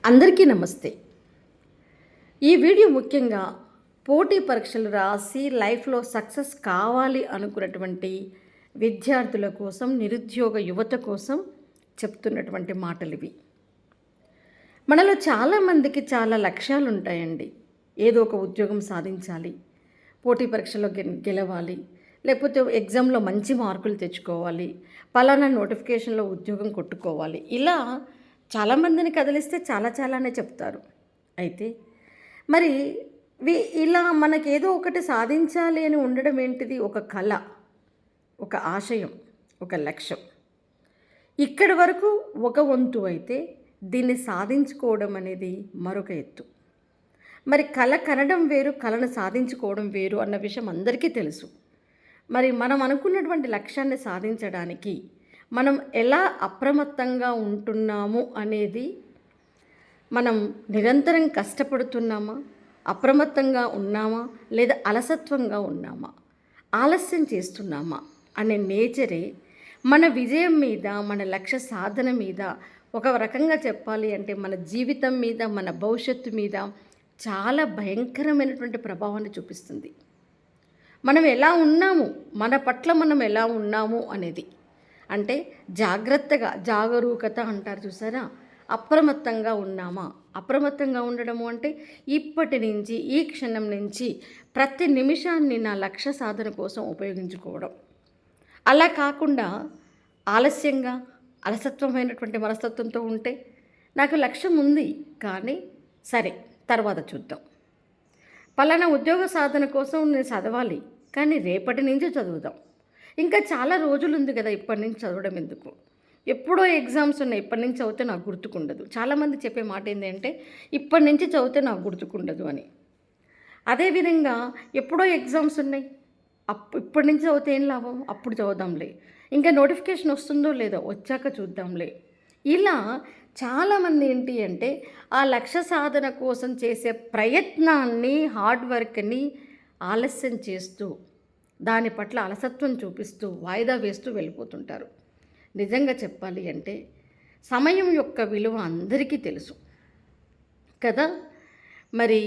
అందరికీ నమస్తే. ఈ వీడియో ముఖ్యంగా పోటీ పరీక్షలు రాసి లైఫ్‌లో సక్సెస్ కావాలి అనుకున్నటువంటి విద్యార్థుల కోసం, నిరుద్యోగ యువత కోసం చెప్తున్నటువంటి మాటలివి. మనలో చాలామందికి చాలా లక్ష్యాలుంటాయండి. ఏదో ఒక ఉద్యోగం సాధించాలి, పోటీ పరీక్షలో గెలవాలి, లేకపోతే ఎగ్జామ్‌లో మంచి మార్కులు తెచ్చుకోవాలి, పలానా నోటిఫికేషన్‌లో ఉద్యోగం కొట్టుకోవాలి. ఇలా చాలామందిని కదిలిస్తే చాలానే చెప్తారు. అయితే మరి ఇలా మనకేదో ఒకటి సాధించాలి అని ఉండడం ఏంటిది? ఒక కల, ఒక ఆశయం, ఒక లక్ష్యం. ఇక్కడి వరకు ఒక వంతు అయితే దీన్ని సాధించుకోవడం అనేది మరొక ఎత్తు. మరి కల కనడం వేరు, కలను సాధించుకోవడం వేరు అన్న విషయం అందరికీ తెలుసు. మరి మనం అనుకున్నటువంటి లక్ష్యాన్ని సాధించడానికి మనం ఎలా అప్రమత్తంగా ఉంటున్నాము అనేది, మనం నిరంతరం కష్టపడుతున్నామా, అప్రమత్తంగా ఉన్నామా, లేదా అలసత్వంగా ఉన్నామా, ఆలస్యం చేస్తున్నామా అనే నేచరే మన విజయం మీద, మన లక్ష్య సాధన మీద, ఒక రకంగా చెప్పాలి అంటే మన జీవితం మీద, మన భవిష్యత్తు మీద చాలా భయంకరమైనటువంటి ప్రభావాన్ని చూపిస్తుంది. మనం ఎలా ఉన్నాము, మన పట్ల మనం ఎలా ఉన్నాము అనేది, అంటే జాగ్రత్తగా, జాగరూకత అంటారు చూసారా, అప్రమత్తంగా ఉన్నామా? అప్రమత్తంగా ఉండడము అంటే ఇప్పటి నుంచి, ఈ క్షణం నుంచి ప్రతి నిమిషాన్ని నా లక్ష్య సాధన కోసం ఉపయోగించుకోవడం. అలా కాకుండా ఆలస్యంగా, అలసత్వమైనటువంటి మనస్తత్వంతో ఉంటే, నాకు లక్ష్యం ఉంది కానీ సరే తర్వాత చూద్దాం, పలానా ఉద్యోగ సాధన కోసం నేను చదవాలి కానీ రేపటి నుంచి చదువుదాం, ఇంకా చాలా రోజులు ఉంది కదా, ఇప్పటి నుంచి చదవడం ఎందుకు, ఎప్పుడో ఎగ్జామ్స్ ఉన్నాయి, ఇప్పటి నుంచి చదివితే నాకు గుర్తుకుండదు. చాలామంది చెప్పే మాట ఏంటంటే ఇప్పటి నుంచి చదివితే నాకు గుర్తుకుండదు అని. అదేవిధంగా ఎప్పుడో ఎగ్జామ్స్ ఉన్నాయి, ఇప్పటి నుంచి చదివితే ఏం లాభం, అప్పుడు చదువుదాంలే, ఇంకా నోటిఫికేషన్ వస్తుందో లేదో వచ్చాక చూద్దాంలే. ఇలా చాలామంది ఏంటి అంటే ఆ లక్ష్య సాధన కోసం చేసే ప్రయత్నాన్ని, హార్డ్ వర్క్ని ఆలస్యం చేస్తూ, దాని పట్ల అలసత్వం చూపిస్తూ, వాయిదా వేస్తూ వెళ్ళిపోతుంటారు. నిజంగా చెప్పాలి అంటే సమయం యొక్క విలువ అందరికీ తెలుసు కదా. మరి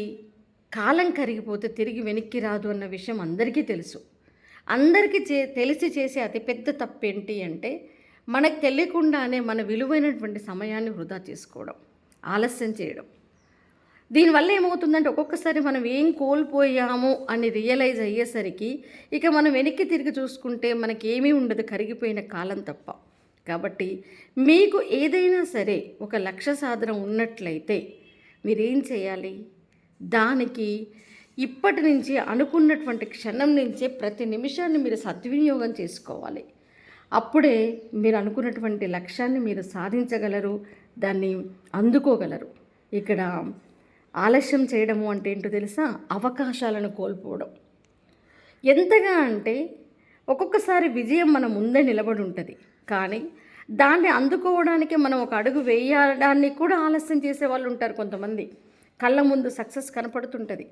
కాలం కరిగిపోతే తిరిగి వెనక్కి రాదు అన్న విషయం అందరికీ తెలుసు. అందరికీ తెలిసి చేసే అతిపెద్ద తప్పు ఏంటి అంటే మనకు తెలియకుండానే మన విలువైనటువంటి సమయాన్ని వృధా చేసుకోవడం, ఆలస్యం చేయడం. దీనివల్ల ఏమవుతుందంటే ఒక్కొక్కసారి మనం ఏం కోల్పోయాము అని రియలైజ్ అయ్యేసరికి ఇక మనం వెనక్కి తిరిగి చూసుకుంటే మనకేమీ ఉండదు, కరిగిపోయిన కాలం తప్ప. కాబట్టి మీకు ఏదైనా సరే ఒక లక్ష్య సాధన ఉన్నట్లయితే మీరేం చేయాలి, దానికి ఇప్పటి నుంచి అనుకున్నటువంటి క్షణం నుంచే ప్రతి నిమిషాన్ని మీరు సద్వినియోగం చేసుకోవాలి. అప్పుడే మీరు అనుకున్నటువంటి లక్ష్యాన్ని మీరు సాధించగలరు, దాన్ని అందుకోగలరు. ఇక్కడ ఆలస్యం చేయడము అంటే ఏంటో తెలుసా? అవకాశాలను కోల్పోవడం. ఎంతగా అంటే ఒక్కొక్కసారి విజయం మన ముందే నిలబడి ఉంటుంది, కానీ దాన్ని అందుకోవడానికి మనం ఒక అడుగు వేయడానికి కూడా ఆలస్యం చేసే వాళ్ళు ఉంటారు కొంతమంది. కళ్ళ ముందు సక్సెస్ కనపడుతుంటుంది.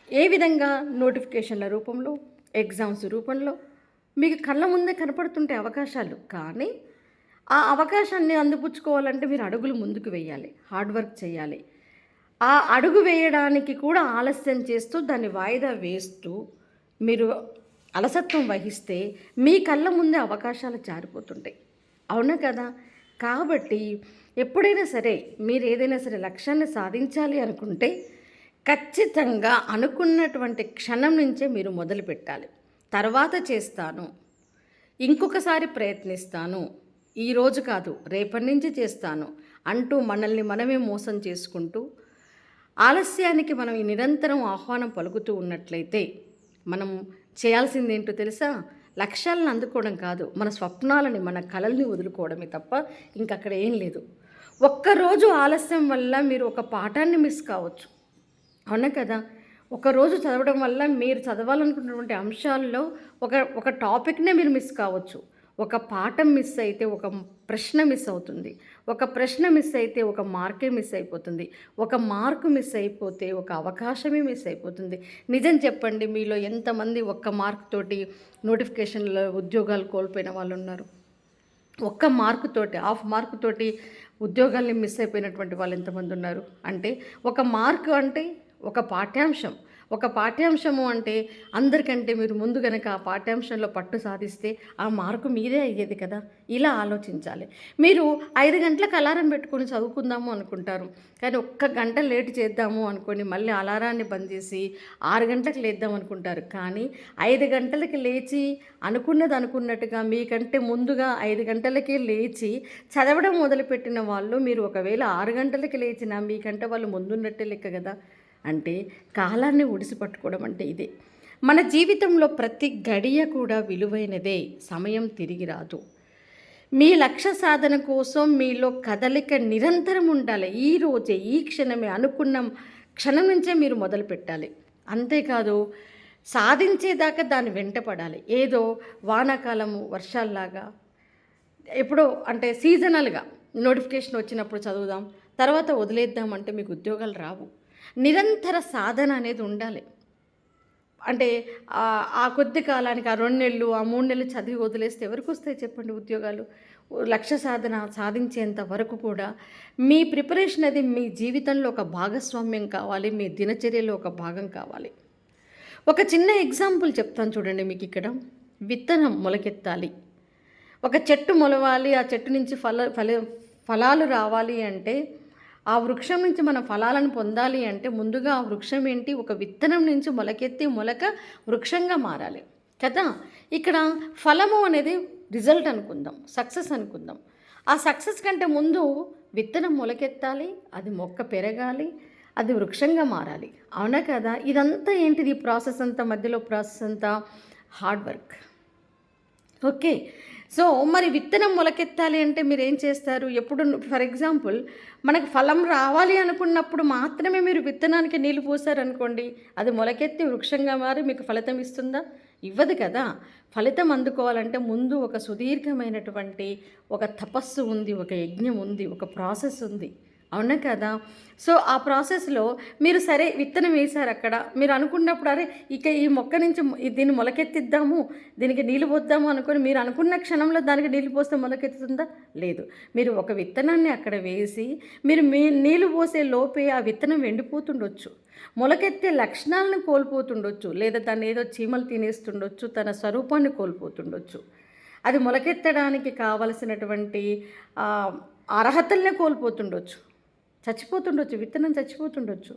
ఏ విధంగా? నోటిఫికేషన్ల రూపంలో, ఎగ్జామ్స్ రూపంలో మీకు కళ్ళ ముందే కనపడుతుంటే అవకాశాలు, కానీ ఆ అవకాశాన్ని అందిపుచ్చుకోవాలంటే మీరు అడుగులు ముందుకు వేయాలి, హార్డ్ వర్క్ చేయాలి. ఆ అడుగు వేయడానికి కూడా ఆలస్యం చేస్తూ, దాన్ని వాయిదా వేస్తూ మీరు అలసత్వం వహిస్తే మీ కళ్ళ ముందే అవకాశాలు జారిపోతుంటాయి. అవునా కదా? కాబట్టి ఎప్పుడైనా సరే మీరు ఏదైనా సరే లక్ష్యాన్ని సాధించాలి అనుకుంటే ఖచ్చితంగా అనుకున్నటువంటి క్షణం నుంచే మీరు మొదలు పెట్టాలి. తర్వాత చేస్తాను, ఇంకొకసారి ప్రయత్నిస్తాను, ఈరోజు కాదు రేపటి నుంచి చేస్తాను అంటూ మనల్ని మనమే మోసం చేసుకుంటూ ఆలస్యానికి మనం నిరంతరం ఆహ్వానం పలుకుతూ ఉన్నట్లయితే మనం చేయాల్సింది ఏంటో తెలుసా? లక్ష్యాలను అందుకోవడం కాదు, మన స్వప్నాలని, మన కలల్ని వదులుకోవడమే తప్ప ఇంకక్కడ ఏం లేదు. ఒక్కరోజు ఆలస్యం వల్ల మీరు ఒక పాఠాన్ని మిస్ కావచ్చు, అవునా కదా? ఒకరోజు చదవడం వల్ల మీరు చదవాలనుకున్నటువంటి అంశాల్లో ఒక టాపిక్నే మీరు మిస్ కావచ్చు. ఒక పాఠం మిస్ అయితే ఒక ప్రశ్న మిస్ అవుతుంది, ఒక ప్రశ్న మిస్ అయితే ఒక మార్కే మిస్ అయిపోతుంది, ఒక మార్కు మిస్ అయిపోతే ఒక అవకాశమే మిస్ అయిపోతుంది. నిజం చెప్పండి, మీలో ఎంతమంది ఒక్క మార్క్ తోటి నోటిఫికేషన్లో ఉద్యోగాలు కోల్పోయిన వాళ్ళు ఉన్నారు? ఒక్క మార్కుతోటి, హాఫ్ మార్కుతోటి ఉద్యోగాల్ని మిస్ అయిపోయినటువంటి వాళ్ళు ఎంతమంది ఉన్నారు? అంటే ఒక మార్కు అంటే ఒక పాఠ్యాంశం. ఒక పాఠ్యాంశము అంటే అందరికంటే మీరు ముందు గనక ఆ పాఠ్యాంశంలో పట్టు సాధిస్తే ఆ మార్కు మీదే అయ్యేది కదా! ఇలా ఆలోచించాలి. మీరు 5 గంటలకు అలారం పెట్టుకొని చదువుకుందాము అనుకుంటారు. కానీ ఒక్క గంట లేట్ చేద్దాము అనుకోని మళ్ళీ అలారాన్ని బంద్ చేసి 6 గంటలకు లేద్దాం అనుకుంటారు. కానీ 5 గంటలకి లేచి అనుకున్నది అనుకున్నట్టుగా మీకంటే ముందుగా 5 గంటలకే లేచి చదవడం మొదలుపెట్టిన వాళ్ళు మీరు ఒకవేళ 6 గంటలకి లేచినా మీకంటే వాళ్ళు ముందున్నట్టే లెక్క కదా! అంటే కాలాన్ని ఒడిసి పట్టుకోవడం అంటే ఇదే. మన జీవితంలో ప్రతి గడియ కూడా విలువైనదే. సమయం తిరిగి రాదు. మీ లక్ష్య సాధన కోసం మీలో కదలిక నిరంతరం ఉండాలి. ఈ రోజే, ఈ క్షణమే అనుకున్న క్షణం నుంచే మీరు మొదలుపెట్టాలి. అంతేకాదు సాధించేదాకా దాని వెంట పడాలి. ఏదో వానాకాలము వర్షాల్లాగా ఎప్పుడో అంటే సీజనల్గా నోటిఫికేషన్ వచ్చినప్పుడు చదువుదాం, తర్వాత వదిలేద్దాం అంటే మీకు ఉద్యోగాలు రావు. నిరంతర సాధన అనేది ఉండాలి. అంటే ఆ కొద్ది కాలానికి ఆ 2 నెలలు, ఆ 3 నెలలు చదివి వదిలేస్తే ఎవరికొస్తాయి చెప్పండి ఉద్యోగాలు? లక్ష్య సాధన సాధించేంత వరకు కూడా మీ ప్రిపరేషన్ అది మీ జీవితంలో ఒక భాగస్వామ్యం కావాలి. మీ దినచర్యలో ఒక భాగం కావాలి. ఒక చిన్న ఎగ్జాంపుల్ చెప్తాను చూడండి మీకిక్కడ. విత్తనం మొలకెత్తాలి. ఒక చెట్టు మొలవాలి, ఆ చెట్టు నుంచి ఫలాలు రావాలి అంటే, ఆ వృక్షం నుంచి మనం ఫలాలను పొందాలి అంటే ముందుగా ఆ వృక్షం ఏంటి? ఒక విత్తనం నుంచి మొలకెత్తి మొలక వృక్షంగా మారాలి కదా! ఇక్కడ ఫలము అనేది రిజల్ట్ అనుకుందాం, సక్సెస్ అనుకుందాం. ఆ సక్సెస్ కంటే ముందు విత్తనం మొలకెత్తాలి, అది మొక్క పెరగాలి, అది వృక్షంగా మారాలి. అవునా కదా? ఇదంతా ఏంటిది? ప్రాసెస్ అంతా, మధ్యలో ప్రాసెస్ అంతా హార్డ్ వర్క్. ఓకే. సో మరి విత్తనం మొలకెత్తాలి అంటే మీరేం చేస్తారు? ఎప్పుడు ఫర్ ఎగ్జాంపుల్ మనకు ఫలం రావాలి అనుకున్నప్పుడు మాత్రమే మీరు విత్తనానికి నీళ్లు పోసారనుకోండి, అది మొలకెత్తి వృక్షంగా మారి మీకు ఫలితం ఇస్తుందా? ఇవ్వదు కదా! ఫలితం అందుకోవాలంటే ముందు ఒక సుదీర్ఘమైనటువంటి ఒక తపస్సు ఉంది, ఒక యజ్ఞం ఉంది, ఒక ప్రాసెస్ ఉంది. అవునా కదా? సో ఆ ప్రాసెస్లో మీరు సరే విత్తనం వేశారు అక్కడ. మీరు అనుకున్నప్పుడు అరే ఇక ఈ మొక్క నుంచి దీన్ని మొలకెత్తిద్దాము, దీనికి నీళ్ళు పోద్దాము అనుకొని మీరు అనుకున్న క్షణంలో దానికి నీళ్ళు పోస్తే మొలకెత్తుతుందా? లేదు. మీరు ఒక విత్తనాన్ని అక్కడ వేసి మీరు నీళ్ళు పోసే లోపే ఆ విత్తనం ఎండిపోతుండొచ్చు, మొలకెత్తే లక్షణాలను కోల్పోతుండొచ్చు, లేదా దాన్ని ఏదో చీమలు తినేస్తుండొచ్చు, తన స్వరూపాన్ని కోల్పోతుండొచ్చు. అది మొలకెత్తడానికి కావలసినటువంటి అర్హతల్నే కోల్పోతుండొచ్చు, చచ్చిపోతుండొచ్చు, విత్తనం చచ్చిపోతుండొచ్చు,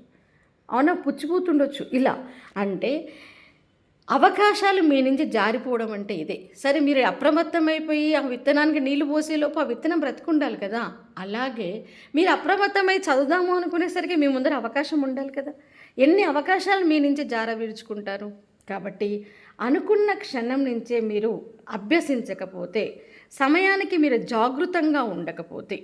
అవునా, పుచ్చిపోతుండొచ్చు. ఇలా అంటే అవకాశాలు మీ నుంచి జారిపోవడం అంటే ఇదే. సరే మీరు అప్రమత్తమైపోయి ఆ విత్తనానికి నీళ్లు పోసేలోపు ఆ విత్తనం బ్రతుకుండాలి కదా! అలాగే మీరు అప్రమత్తమై చదువుదాము అనుకునేసరికి మీ ముందర అవకాశం ఉండాలి కదా! ఎన్ని అవకాశాలు మీ నుంచి జారవిడుచుకుంటారు? కాబట్టి అనుకున్న క్షణం నుంచే మీరు అభ్యసించకపోతే, సమయానికి మీరు జాగృతంగా ఉండకపోతే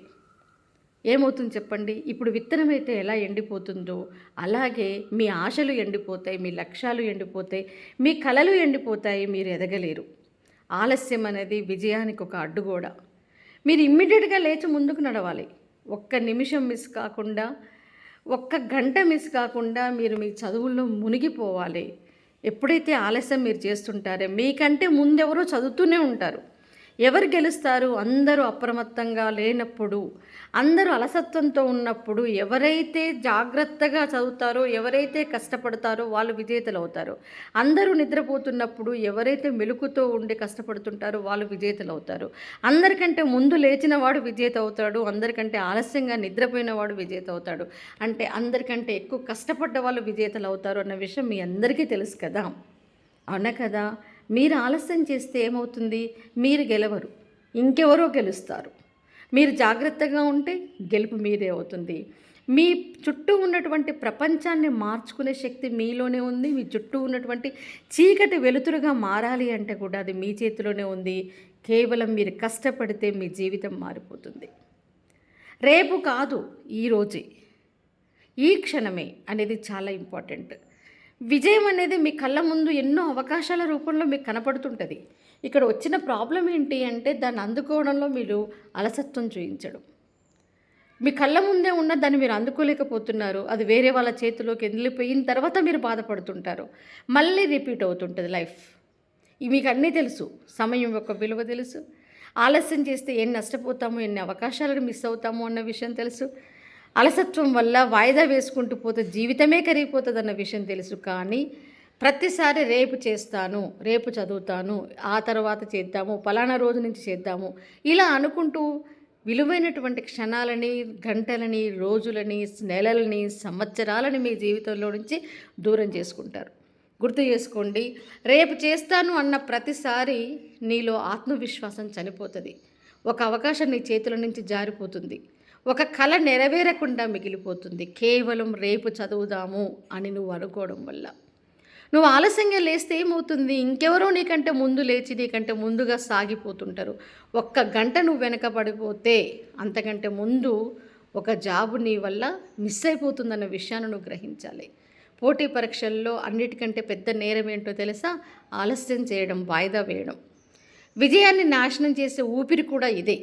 ఏమవుతుంది చెప్పండి? ఇప్పుడు విత్తనం అయితే ఎలా ఎండిపోతుందో అలాగే మీ ఆశలు ఎండిపోతాయి, మీ లక్ష్యాలు ఎండిపోతాయి, మీ కలలు ఎండిపోతాయి, మీరు ఎదగలేరు. ఆలస్యం అనేది విజయానికి ఒక అడ్డుగోడ. మీరు ఇమ్మీడియట్గా లేచి ముందుకు నడవాలి. ఒక్క నిమిషం మిస్ కాకుండా, ఒక్క గంట మిస్ కాకుండా మీరు మీ చదువుల్లో మునిగిపోవాలి. ఎప్పుడైతే ఆలస్యం మీరు చేస్తుంటారో మీకంటే ముందెవరో చదువుతూనే ఉంటారు. ఎవరు గెలుస్తారు? అందరూ అప్రమత్తంగా లేనప్పుడు, అందరూ అలసత్వంతో ఉన్నప్పుడు, ఎవరైతే జాగ్రత్తగా చదువుతారో, ఎవరైతే కష్టపడతారో వాళ్ళు విజేతలు అవుతారు. అందరూ నిద్రపోతున్నప్పుడు ఎవరైతే మెలుకుతో ఉండి కష్టపడుతుంటారో వాళ్ళు విజేతలు అవుతారు. అందరికంటే ముందు లేచిన వాడు విజేత అవుతాడు, అందరికంటే ఆలస్యంగా నిద్రపోయిన వాడు విజేత అవుతాడు. అంటే అందరికంటే ఎక్కువ కష్టపడ్డ వాళ్ళు విజేతలు అవుతారు అన్న విషయం మీ అందరికీ తెలుసు కదా! అవునా కదా? మీరు ఆలస్యం చేస్తే ఏమవుతుంది? మీరు గెలవరు, ఇంకెవరో గెలుస్తారు. మీరు జాగ్రత్తగా ఉంటే గెలుపు మీదే అవుతుంది. మీ చుట్టూ ఉన్నటువంటి ప్రపంచాన్ని మార్చుకునే శక్తి మీలోనే ఉంది. మీ చుట్టూ ఉన్నటువంటి చీకటి వెలుతురుగా మారాలి అంటే కూడా అది మీ చేతిలోనే ఉంది. కేవలం మీరు కష్టపడితే మీ జీవితం మారిపోతుంది. రేపు కాదు, ఈరోజే, ఈ క్షణమే అనేది చాలా ఇంపార్టెంట్. విజయం అనేది మీ కళ్ళ ముందు ఎన్నో అవకాశాల రూపంలో మీకు కనపడుతుంటుంది. ఇక్కడ వచ్చిన ప్రాబ్లం ఏంటి అంటే దాన్ని అందుకోవడంలో మీరు అలసత్వం చూపించడం. మీ కళ్ళ ముందే ఉన్న దాన్ని మీరు అందుకోలేకపోతున్నారు. అది వేరే వాళ్ళ చేతిలోకి వెళ్ళిపోయిన తర్వాత మీరు బాధపడుతుంటారు. మళ్ళీ రిపీట్ అవుతుంటుంది లైఫ్. మీకు అన్నీ తెలుసు, సమయం యొక్క విలువ తెలుసు, ఆలస్యం చేస్తే ఎన్ని నష్టపోతామో, ఎన్ని అవకాశాలను మిస్ అవుతామో అన్న విషయం తెలుసు. అలసత్వం వల్ల వాయిదా వేసుకుంటూ పోతే జీవితమే కరిగిపోతుందన్న విషయం తెలుసు. కానీ ప్రతిసారి రేపు చేస్తాను, రేపు చదువుతాను, ఆ తర్వాత చేద్దాము, పలానా రోజు నుంచి చేద్దాము ఇలా అనుకుంటూ విలువైనటువంటి క్షణాలని, గంటలని, రోజులని, నెలలని, సంవత్సరాలని మీ జీవితంలో నుంచి దూరం చేసుకుంటారు. గుర్తు చేసుకోండి, రేపు చేస్తాను అన్న ప్రతిసారి నీలో ఆత్మవిశ్వాసం చనిపోతుంది. ఒక అవకాశం నీ చేతుల నుంచి జారిపోతుంది. ఒక కళ నెరవేరకుండా మిగిలిపోతుంది. కేవలం రేపు చదువుదాము అని నువ్వు అనుకోవడం వల్ల. నువ్వు ఆలస్యంగా లేస్తే ఏమవుతుంది? ఇంకెవరో నీకంటే ముందు లేచి నీకంటే ముందుగా సాగిపోతుంటారు. ఒక్క గంట నువ్వు వెనకబడిపోతే అంతకంటే ముందు ఒక జాబు నీ వల్ల మిస్ అయిపోతుందన్న విషయాన్ని నువ్వు గ్రహించాలి. పోటీ పరీక్షల్లో అన్నిటికంటే పెద్ద నేరం ఏంటో తెలుసా? ఆలస్యం చేయడం, వాయిదా వేయడం. విజయాన్ని నాశనం చేసే ఊపిరి కూడా ఇదే.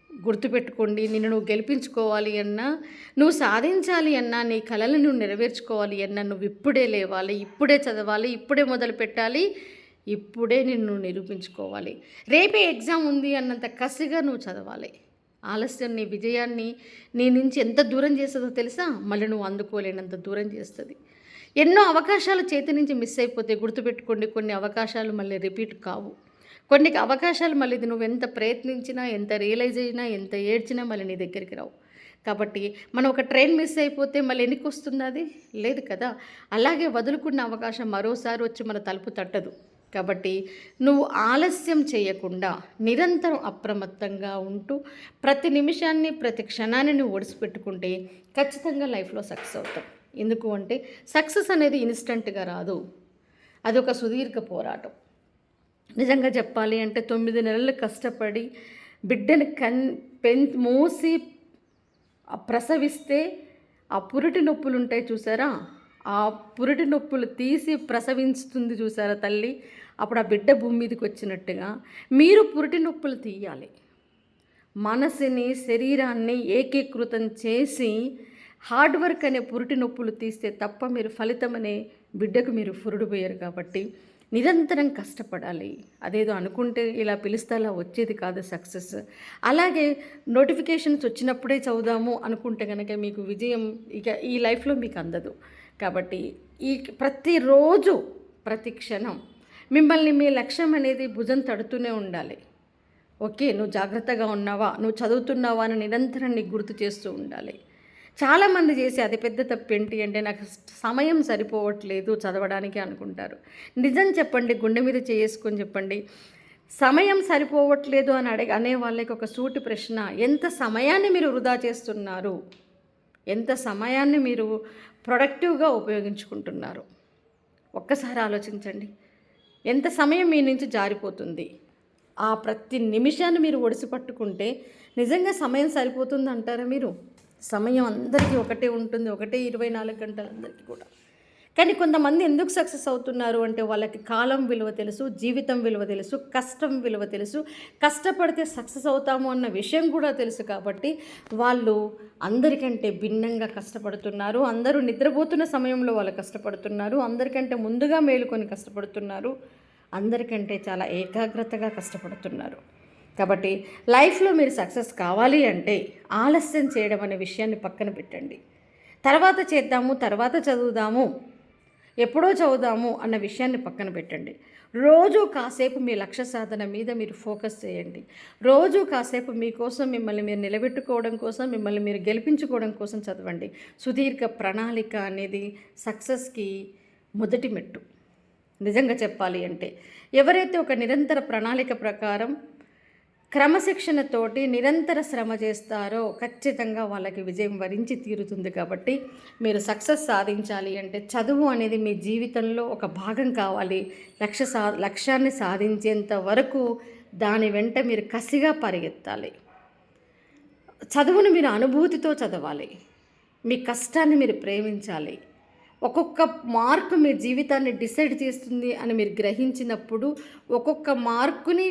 గుర్తుపెట్టుకోండి, నిన్ను నువ్వు గెలిపించుకోవాలి అన్నా, నువ్వు సాధించాలి అన్నా, నీ కలలను నువ్వు నెరవేర్చుకోవాలి అన్నా నువ్వు ఇప్పుడే లేవాలి, ఇప్పుడే చదవాలి, ఇప్పుడే మొదలు పెట్టాలి, ఇప్పుడే నిన్ను నిరూపించుకోవాలి. రేపే ఎగ్జామ్ ఉంది అన్నంత కసిగా నువ్వు చదవాలి. ఆలస్యం నీ విజయాన్ని నీ నుంచి ఎంత దూరం చేస్తుందో తెలుసా? మళ్ళీ నువ్వు అందుకోలేనంత దూరం చేస్తుంది. ఎన్నో అవకాశాలు చేతి నుంచి మిస్ అయిపోతే గుర్తుపెట్టుకోండి, కొన్ని అవకాశాలు మళ్ళీ రిపీట్ కావు. కొన్ని అవకాశాలు మళ్ళీ నువ్వు ఎంత ప్రయత్నించినా, ఎంత రియలైజ్ అయినా, ఎంత ఏడ్చినా మళ్ళీ నీ దగ్గరికి రావు. కాబట్టి మనం ఒక ట్రైన్ మిస్ అయిపోతే మళ్ళీ ఎన్నికి వస్తుంది? అది లేదు కదా. అలాగే వదులుకున్న అవకాశం మరోసారి వచ్చి మన తలుపు తట్టదు. కాబట్టి నువ్వు ఆలస్యం చేయకుండా నిరంతరం అప్రమత్తంగా ఉంటూ ప్రతి నిమిషాన్ని, ప్రతి క్షణాన్ని నువ్వు ఒడిసిపెట్టుకుంటే ఖచ్చితంగా లైఫ్లో సక్సెస్ అవుతాం. ఎందుకు అంటే సక్సెస్ అనేది ఇన్స్టంట్గా రాదు, అదొక సుదీర్ఘ పోరాటం. నిజంగా చెప్పాలి అంటే 9 నెలలు కష్టపడి బిడ్డని మోసి ప్రసవిస్తే ఆ పురిటి నొప్పులు ఉంటాయి చూసారా, ఆ పురిటి నొప్పులు తీసి ప్రసవిస్తుంది చూసారా తల్లి, అప్పుడు ఆ బిడ్డ భూమి మీదకి వచ్చినట్టుగా మీరు పురిటి నొప్పులు తీయాలి. మనసుని, శరీరాన్ని ఏకీకృతం చేసి హార్డ్ వర్క్ అనే పురిటి నొప్పులు తీస్తే తప్ప మీరు ఫలితం అనే బిడ్డకు మీరు పురుడు పోయారు. కాబట్టి నిరంతరం కష్టపడాలి. అదేదో అనుకుంటే ఇలా పిలిస్తే అలా వచ్చేది కాదు సక్సెస్. అలాగే నోటిఫికేషన్స్ వచ్చినప్పుడే చదువుదాము అనుకుంటే కనుక మీకు విజయం ఇక ఈ లైఫ్లో మీకు అందదు. కాబట్టి ఈ ప్రతిరోజు, ప్రతి క్షణం మిమ్మల్ని మీ లక్ష్యం అనేది భుజం తడుతూనే ఉండాలి. ఓకే, నువ్వు జాగ్రత్తగా ఉన్నావా, నువ్వు చదువుతున్నావా అని నిరంతరం నీకు గుర్తు చేస్తూ ఉండాలి. చాలామంది చేసే అతి పెద్ద తప్పు ఏంటి అంటే నాకు సమయం సరిపోవట్లేదు చదవడానికి అనుకుంటారు. నిజం చెప్పండి, గుండె మీద చేసుకొని చెప్పండి, సమయం సరిపోవట్లేదు అని అనే వాళ్ళకి ఒక సూటి ప్రశ్న, ఎంత సమయాన్ని మీరు వృధా చేస్తున్నారు, ఎంత సమయాన్ని మీరు ప్రొడక్టివ్గా ఉపయోగించుకుంటున్నారు? ఒక్కసారి ఆలోచించండి. ఎంత సమయం మీ నుంచి జారిపోతుంది? ఆ ప్రతి నిమిషాన్ని మీరు ఒడిసి పట్టుకుంటే నిజంగా సమయం సరిపోతుంది అంటారా మీరు? సమయం అందరికీ ఒకటే ఉంటుంది, ఒకటే 24 గంటలు అందరికీ కూడా. కానీ కొంతమంది ఎందుకు సక్సెస్ అవుతున్నారు అంటే వాళ్ళకి కాలం విలువ తెలుసు, జీవితం విలువ తెలుసు, కష్టం విలువ తెలుసు, కష్టపడితే సక్సెస్ అవుతాము అన్న విషయం కూడా తెలుసు. కాబట్టి వాళ్ళు అందరికంటే భిన్నంగా కష్టపడుతున్నారు. అందరూ నిద్రపోతున్న సమయంలో వాళ్ళు కష్టపడుతున్నారు, అందరికంటే ముందుగా మేలుకొని కష్టపడుతున్నారు, అందరికంటే చాలా ఏకాగ్రతగా కష్టపడుతున్నారు. కాబట్టి లైఫ్లో మీరు సక్సెస్ కావాలి అంటే ఆలస్యం చేయడం అనే విషయాన్ని పక్కన పెట్టండి. తర్వాత చేద్దాము, తర్వాత చదువుదాము, ఎప్పుడో చదువుదాము అన్న విషయాన్ని పక్కన పెట్టండి. రోజు కాసేపు మీ లక్ష్య సాధన మీద మీరు ఫోకస్ చేయండి. రోజు కాసేపు మీకోసం, మిమ్మల్ని మీరు నిలబెట్టుకోవడం కోసం, మిమ్మల్ని మీరు గెలిపించుకోవడం కోసం చదవండి. సుదీర్ఘ ప్రణాళిక అనేది సక్సెస్కి మొదటి మెట్టు. నిజంగా చెప్పాలి అంటే ఎవరైతే ఒక నిరంతర ప్రణాళిక ప్రకారం క్రమశిక్షణతోటి నిరంతర శ్రమ చేస్తారో ఖచ్చితంగా వాళ్ళకి విజయం వరించి తీరుతుంది. కాబట్టి మీరు సక్సెస్ సాధించాలి అంటే చదువు అనేది మీ జీవితంలో ఒక భాగం కావాలి. లక్ష్యాన్ని సాధించేంత వరకు దాని వెంట మీరు కసిగా పరిగెత్తాలి. చదువును మీరు అనుభూతితో చదవాలి. మీ కష్టాన్ని మీరు ప్రేమించాలి. ఒక్కొక్క మార్కు మీ జీవితాన్ని డిసైడ్ చేస్తుంది అని మీరు గ్రహించినప్పుడు ఒక్కొక్క మార్కుని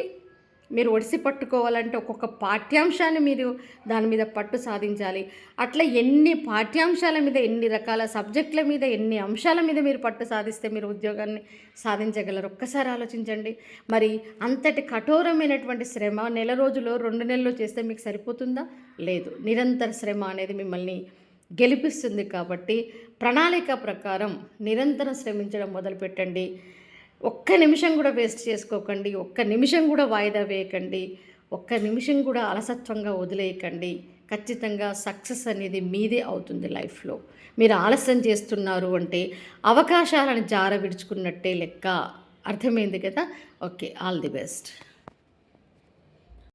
మీరు ఒడిసి పట్టుకోవాలంటే ఒక్కొక్క పాఠ్యాంశాన్ని మీరు దాని మీద పట్టు సాధించాలి. అట్లా ఎన్ని పాఠ్యాంశాల మీద, ఎన్ని రకాల సబ్జెక్టుల మీద, ఎన్ని అంశాల మీద మీరు పట్టు సాధిస్తే మీరు ఉద్యోగాన్ని సాధించగలరు. ఒక్కసారి ఆలోచించండి. మరి అంతటి కఠోరమైనటువంటి శ్రమ నెల రోజులో 2 నెలలు చేస్తే మీకు సరిపోతుందా? లేదు. నిరంతర శ్రమ అనేది మిమ్మల్ని గెలిపిస్తుంది. కాబట్టి ప్రణాళిక ప్రకారం నిరంతరం శ్రమించడం మొదలుపెట్టండి. ఒక్క నిమిషం కూడా వేస్ట్ చేసుకోకండి. ఒక్క నిమిషం కూడా వాయిదా వేయకండి. ఒక్క నిమిషం కూడా అలసత్వంగా వదిలేయకండి. ఖచ్చితంగా సక్సెస్ అనేది మీదే అవుతుంది లైఫ్లో. మీరు ఆలస్యం చేస్తున్నారు అంటే అవకాశాలను జార విడుచుకున్నట్టే లెక్క. అర్థమైంది కదా? Okay, all the best.